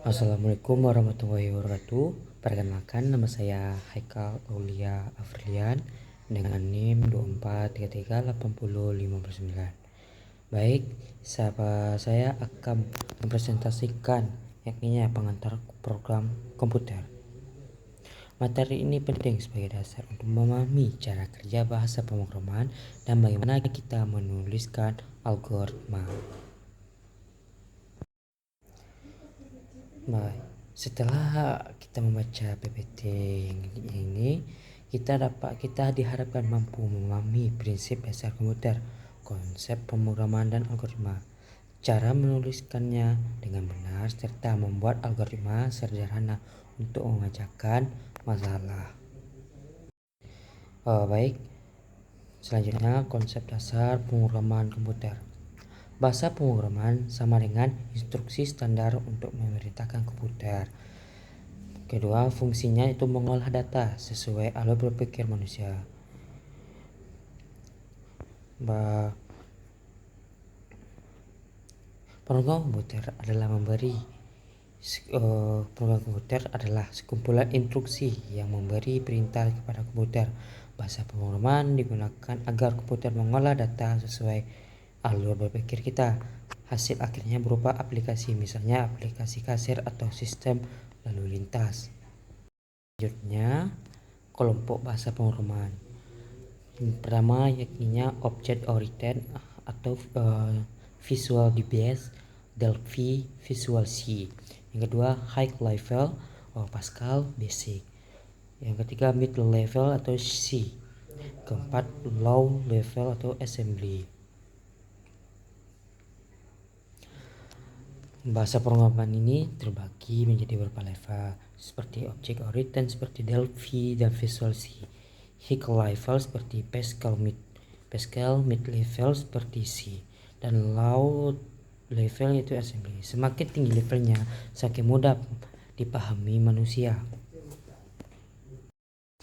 Assalamualaikum warahmatullahi wabarakatuh. Perkenalkan, nama saya Haikal Aulia Afrilian dengan NIM 24338059. Baik, saya akan mempresentasikan yakni pengantar program komputer. Materi ini penting sebagai dasar untuk memahami cara kerja bahasa pemrograman dan bagaimana kita menuliskan algoritma. Baik, setelah kita membaca PPT ini, kita diharapkan mampu memahami prinsip dasar komputer, konsep pemrograman dan algoritma, cara menuliskannya dengan benar serta membuat algoritma sederhana untuk memecahkan masalah. Baik, selanjutnya konsep dasar pemrograman komputer. Bahasa pemrograman sama dengan instruksi standar untuk memerintahkan komputer. Kedua, fungsinya itu mengolah data sesuai alur berpikir manusia. Program komputer adalah sekumpulan instruksi yang memberi perintah kepada komputer. Bahasa pemrograman digunakan agar komputer mengolah data sesuai alur berpikir kita. Hasil akhirnya berupa aplikasi, misalnya aplikasi kasir atau sistem lalu lintas. Selanjutnya, kelompok bahasa pemrograman. Pertama yakni Object Oriented atau Visual Basic Delphi Visual C. Yang kedua High Level Pascal Basic. Yang ketiga Mid Level atau C. Keempat Low Level atau Assembly. Bahasa pemrograman ini terbagi menjadi beberapa level seperti Object Oriented seperti Delphi dan Visual C. High level seperti Pascal mid level seperti C, dan low level itu assembly. Semakin tinggi levelnya, semakin mudah dipahami manusia.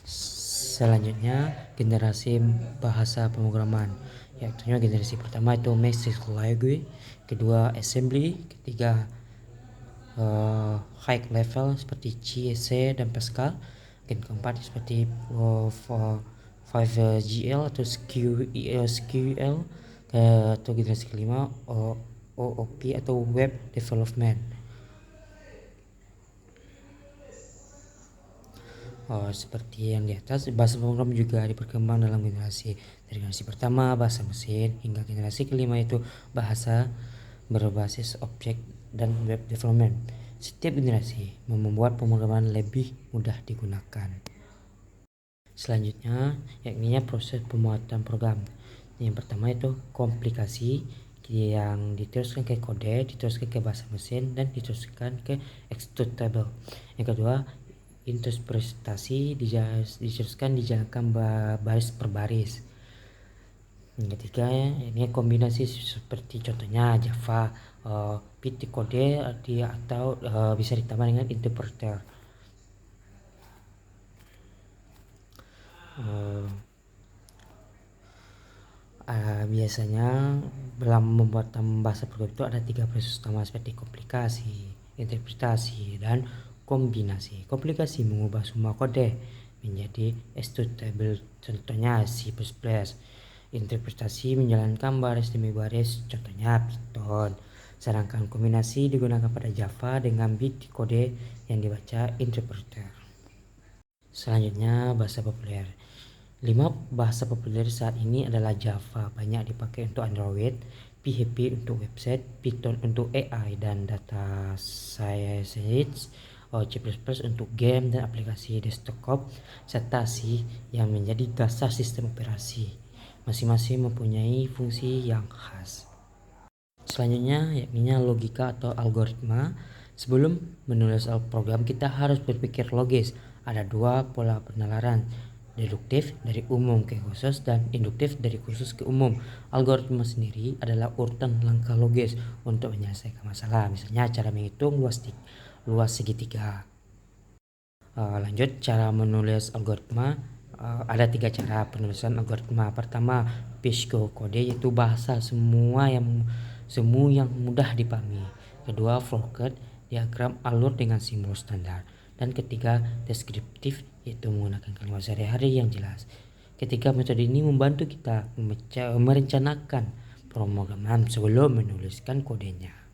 Selanjutnya generasi bahasa pemrograman, yaitu generasi pertama itu Basic Language, kedua Assembly, ketiga high level seperti C, C dan Pascal, dan keempat seperti 5GL atau SQL, atau generasi kelima OOP atau Web Development. Seperti yang di atas, bahasa pemrograman juga diperkembang dalam generasi dari generasi pertama bahasa mesin hingga generasi kelima itu bahasa berbasis objek dan web development. Setiap generasi membuat pemrograman lebih mudah digunakan. Selanjutnya yakni proses pembuatan program. Yang pertama itu komplikasi yang diteruskan ke kode, diteruskan ke bahasa mesin dan diteruskan ke executable. Yang kedua interpretasi diteruskan dijalankan baris per baris. Yang ketiga ini kombinasi seperti contohnya Java, Python kode atau bisa ditambah dengan interpreter. Biasanya dalam membuat bahasa program itu ada 3 proses utama seperti komplikasi, interpretasi, dan kombinasi. Komplikasi mengubah semua kode menjadi executable, contohnya C++. Interpretasi menjalankan baris demi baris, contohnya Python. Sedangkan kombinasi digunakan pada Java dengan bit kode yang dibaca interpreter. Selanjutnya bahasa populer. 5 bahasa populer saat ini adalah Java banyak dipakai untuk Android, PHP untuk website, Python untuk AI dan data science, C++ untuk game dan aplikasi desktop, serta C yang menjadi dasar sistem operasi. Masing-masing mempunyai fungsi yang khas. Selanjutnya yakni logika atau algoritma. Sebelum menulis program kita harus berpikir logis. Ada 2 pola penalaran, deduktif dari umum ke khusus dan induktif dari khusus ke umum. Algoritma sendiri adalah urutan langkah logis untuk menyelesaikan masalah, misalnya cara menghitung luas segitiga. Lanjut cara menulis algoritma. Ada 3 cara penulisan algoritma. Pertama pseudocode, yaitu bahasa semua yang mudah dipahami. Kedua flowchart diagram alur dengan simbol standar. Dan ketiga, deskriptif, yaitu menggunakan kalimat sehari-hari yang jelas. Ketiga metode ini membantu kita merencanakan pemrograman sebelum menuliskan kodenya.